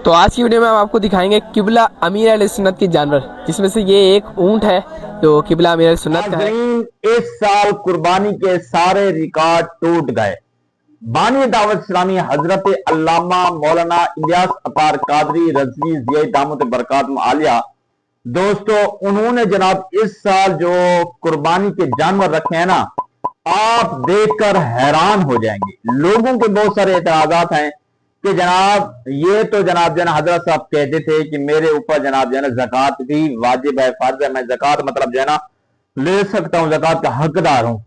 तो आज की वीडियो में हम आपको दिखाएंगे किबला अमीर अहले सुन्नत के जानवर, जिसमें से ये एक ऊंट है जो किबला अमीर अहले सुन्नत का है। इस साल कुर्बानी के सारे रिकॉर्ड टूट गए। बानी दावत इस्लामी हजरत अल्लामा मौलाना इलियास अतार कादरी रज़वी ज़ियाई दामत बरकातुहु आलिया, दोस्तों उन्होंने जनाब इस साल जो कुर्बानी के जानवर रखे हैं ना, आप देखकर हैरान हो जाएंगे। लोगों के बहुत सारे एतराजात हैं कि जनाब ये तो जनाब जो है हजरत साहब कहते थे कि मेरे ऊपर जनाब जो है ज़कात भी वाजिब है, फर्ज है, मैं ज़कात मतलब जो है ना ले सकता हूं, ज़कात का हकदार हूं।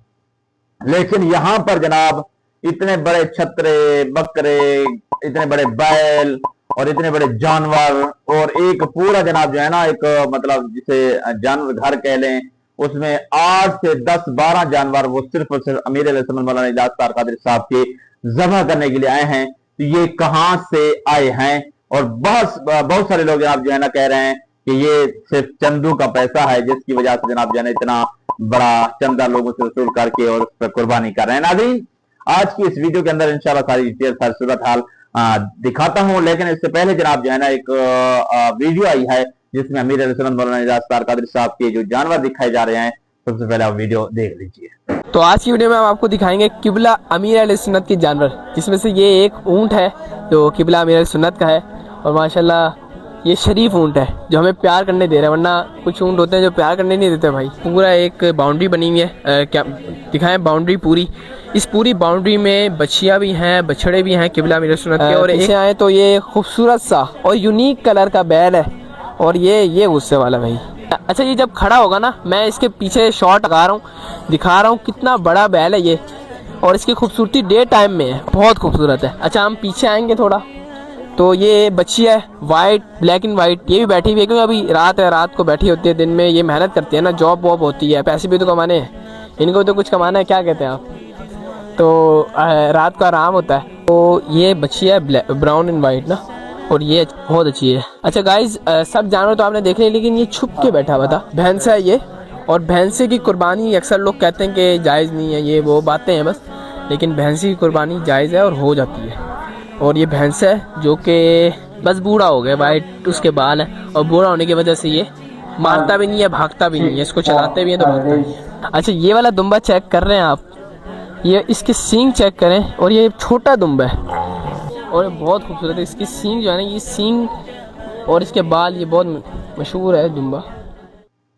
लेकिन यहां पर जनाब इतने बड़े छतरे बकरे, इतने बड़े बैल और इतने बड़े जानवर और एक पूरा जनाब जो है ना एक मतलब जिसे जानवर घर कह लें, उसमें 8 से 10 12 जानवर वो सिर्फ और सिर्फ अमीर अहले सुन्नत मौलाना इलियास अतार कादरी साहब के ज़बह करने के लिए आए हैं। तो ये कहां से आए हैं? और बहुत सारे लोग जनाब जो है ना कह रहे हैं कि ये सिर्फ चंदू का पैसा है, जिसकी वजह से जनाब जो है ना इतना बड़ा चंदा लोगों से वसूल करके और उस पर कुर्बानी कर रहे हैं। नाज़रीन, आज की इस वीडियो के अंदर इंशाल्लाह सारी डिटेल, सारी सूरत हाल दिखाता हूं, लेकिन इससे पहले जनाब जो है ना एक वीडियो आई है जिसमें अमीर अहले सुन्नत मौलाना इलियास अतार कादरी साहब के जो जानवर दिखाए जा रहे हैं, सबसे पहले आप वीडियो देख लीजिए। तो आज की वीडियो में हम आपको दिखाएंगे किबला अमीर अहले सुन्नत के जानवर, जिसमें से ये एक ऊंट है जो किबला अमीर अहले सुन्नत का है। और माशाल्लाह ये शरीफ ऊंट है जो हमें प्यार करने दे रहा है, वरना कुछ ऊंट होते हैं जो प्यार करने नहीं देते भाई। पूरा एक बाउंड्री बनी हुई है, क्या दिखाएं बाउंड्री पूरी। इस पूरी बाउंड्री में बच्चियां भी हैं, बछड़े भी हैं किबला अमीर अहले सुन्नत के। और ऐसे आए तो ये खूबसूरत सा और यूनिक कलर का बैल है, और ये गुस्से वाला भाई। अच्छा, ये जब खड़ा होगा ना, मैं इसके पीछे शॉट लगा रहा हूँ, दिखा रहा हूँ कितना बड़ा बैल है ये, और इसकी खूबसूरती डे टाइम में है, बहुत खूबसूरत है। अच्छा, हम पीछे आएंगे थोड़ा तो ये बच्ची है वाइट, ब्लैक एंड वाइट, ये भी बैठी हुई है क्योंकि अभी रात है, रात को बैठी होती है, दिन में ये मेहनत करती है ना, जॉब वॉब होती है, पैसे भी तो कमाने हैं, इनको तो कुछ कमाना है, क्या कहते हैं आप, तो रात का आराम होता है। तो ये बच्ची है ब्राउन एंड वाइट ना, और ये बहुत अच्छी है। अच्छा गाइज, सब जानवर तो आपने देख लिया, लेकिन ये छुप के बैठा हुआ था। भैंस है ये, और भैंसे की कुर्बानी अक्सर लोग कहते हैं कि जायज़ नहीं है, ये वो बातें हैं बस, लेकिन भैंसे की कुर्बानी जायज़ है और हो जाती है। और ये भैंस है जो कि बस बूढ़ा हो गया, वाइट उसके बाल है, और बूढ़ा होने की वजह से ये मारता भी नहीं है, भागता भी नहीं है, इसको चलाते भी हैं तो भागता नहीं है। अच्छा, ये वाला दुम्बा चेक कर रहे हैं आप, ये इसके सींग चेक करें, और ये छोटा दुम्बा है और ये बहुत खूबसूरत है। इसकी सींग जो है ना, ये सींग और इसके बाल, ये बहुत मशहूर है दुम्बा।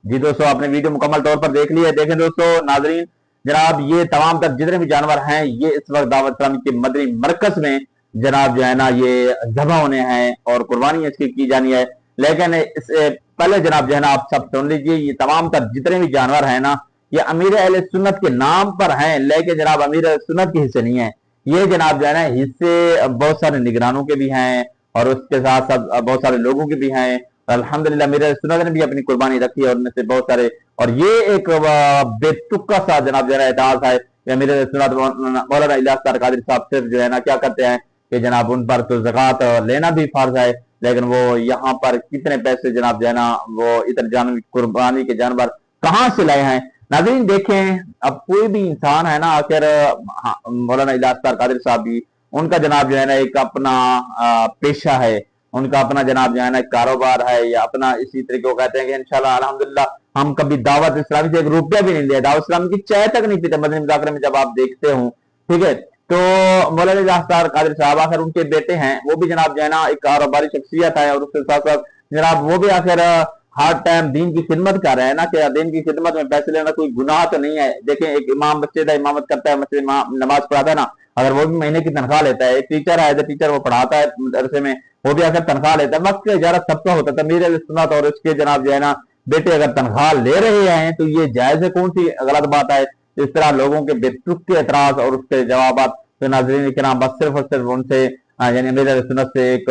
जी दोस्तों, आपने वीडियो मुकम्मल तौर पर देख ली है। देखें दोस्तों नाजरीन, जनाब ये तमाम तक जितने भी जानवर हैं, ये इस वक्त दावत इस्लामी के मदनी मरकज में जनाब जो है ना ये ज़बह होने हैं और कुर्बानी इसकी की जानी है। लेकिन इससे पहले जनाब जो है ना आप सब सुन लीजिए, ये तमाम तक जितने भी जानवर हैं ना, ये अमीर अहले सुन्नत के नाम पर हैं, लेकिन जनाब अमीर अहले सुन्नत के हिस्से नहीं है। ये जनाब जो है ना हिस्से बहुत सारे निगरानों के भी हैं और उसके साथ साथ बहुत सारे लोगों के भी हैं। अल्हम्दुलिल्लाह मेरे सुन्नत ने भी अपनी कुर्बानी रखी है, उनमें से बहुत सारे। और ये एक बेतुका सा जनाब जो है एतराज है कि मेरे सुन्नत मौलाना इलियास अतार कादरी साहब सिर्फ जो है ना क्या करते हैं कि जनाब उन पर तो ज़कात लेना भी फर्ज है, लेकिन वो यहाँ पर कितने पैसे जनाब जो है ना वो इतने जानवर कुर्बानी के जानवर कहाँ से लाए हैं। नाज़रीन देखें, अब कोई भी इंसान है ना, आखिर मौलाना इलियास अतार कादरी साहब भी, उनका जनाब जो है ना एक अपना पेशा है, उनका अपना जनाब जो है ना कारोबार है, या अपना इसी तरीके को कहते हैं कि इंशाल्लाह अल्हम्दुलिल्लाह हम कभी दावत इस्लामी से 1 रुपया भी नहीं लिया, दावत इस्लामी की चाय तक नहीं पीते मदनी मुज़ाकरे में जब आप देखते हो, ठीक है। तो मौलाना इलियास अतार कादरी साहब आखिर उनके बेटे हैं, वो भी जनाब जो है ना एक कारोबारी शख्सियत है, और उसके साथ साथ जनाब वो भी आखिर हर टाइम दीन की खिदमत कर रहे हैं ना, कि दीन की खिदमत में पैसे लेना कोई गुनाह तो नहीं है। देखें, एक इमाम बच्चे का इमामत करता है, मस्जिद नमाज पढ़ाता है ना, अगर वो भी महीने की तनख्वाह लेता है, एक टीचर है, टीचर वो पढ़ाता है मदरसे में, वो भी आखिर तनख्वाह लेता है, वक्त इजारत सबका होता था। अमीर अहले सुन्नत और उसके जनाब जो है ना बेटे अगर तनख्वाह ले रहे हैं तो ये जायज है, कौन सी गलत बात है? इस तरह लोगों के बेतुक के एतराज और उसके जवाब तो नाज़रीन के नाम बस सिर्फ और सिर्फ उनसे यानी अमीर अहले सुन्नत से एक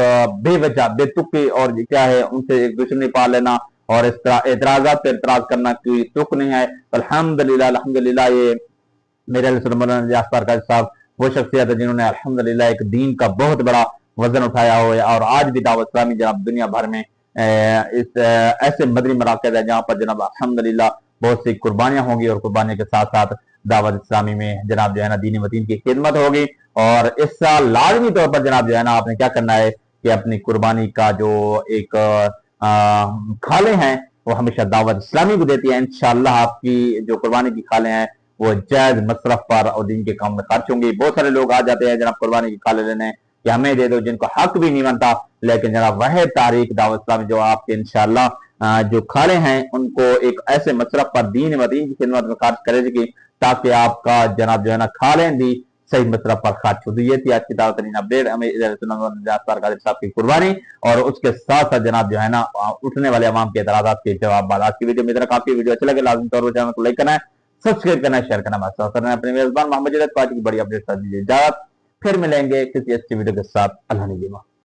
बेवजह बेतुकी और क्या है उनसे एक दुश्मनी पाल लेना और इस तरह एतराज़ात पे एतराज करना कोई तुक नहीं है। अल्हम्दुलिल्लाह ये मेरे अहले सुन्नत मौलाना इलियास अतार कादरी साहब वो शख्सियत है जिन्होंने अल्हम्दुलिल्लाह एक दीन का बहुत बड़ा वजन उठाया हो, और आज भी दावत इस्लामी जनाब दुनिया भर में इस ऐसे मदनी मराकज़ है जहाँ पर जनाब अल्हम्दुलिल्लाह बहुत सी कुर्बानियां होंगी, और कुर्बानी के साथ साथ दावत इस्लामी में जनाब जो है ना दीन वतीन की खिदमत होगी। और इस साल लाजमी तौर पर जनाब जो है ना आपने क्या करना है कि अपनी कुर्बानी का जो एक खाले हैं वो हमेशा दावत इस्लामी को देती है। इंशाअल्लाह आपकी जो कुर्बानी की खाले हैं वो जायज मसरफ पर और दिन के काम में खर्च होंगी। बहुत सारे लोग आ जाते हैं जनाब कुर्बानी की खाले लेने कि हमें दे दो, जिनको हक भी नहीं बनता, लेकिन जनाब वह तारीख दावत इस्लामी जो आपके इंशाअल्लाह जो खाले हैं उनको एक ऐसे मसरफ पर दीन व दीन की खिदमत में खर्च करेगी ताकि आपका जनाब जो है ना खालें भी सही मसरफ पर खर्च हो। तो ये थी आज की ताज़ा तरीन अपडेट हमें कादिर साहब की कुर्बानी और उसके साथ साथ जनाब जो है ना उठने वाले अवाम के एतराज़ात के जवाब। आज की वीडियो में इतना काफी वीडियो अच्छी लगे लाजमी तौर पर चैनल को लाइक करना है, सब्सक्राइब करना है, शेयर करना है। अपने मेजबान मोहम्मद जदीद पार्टी की बड़ी अपडेट कर दीजिए इजाजत, फिर मिलेंगे किसी अच्छी वीडियो के साथ। अल्लाह ने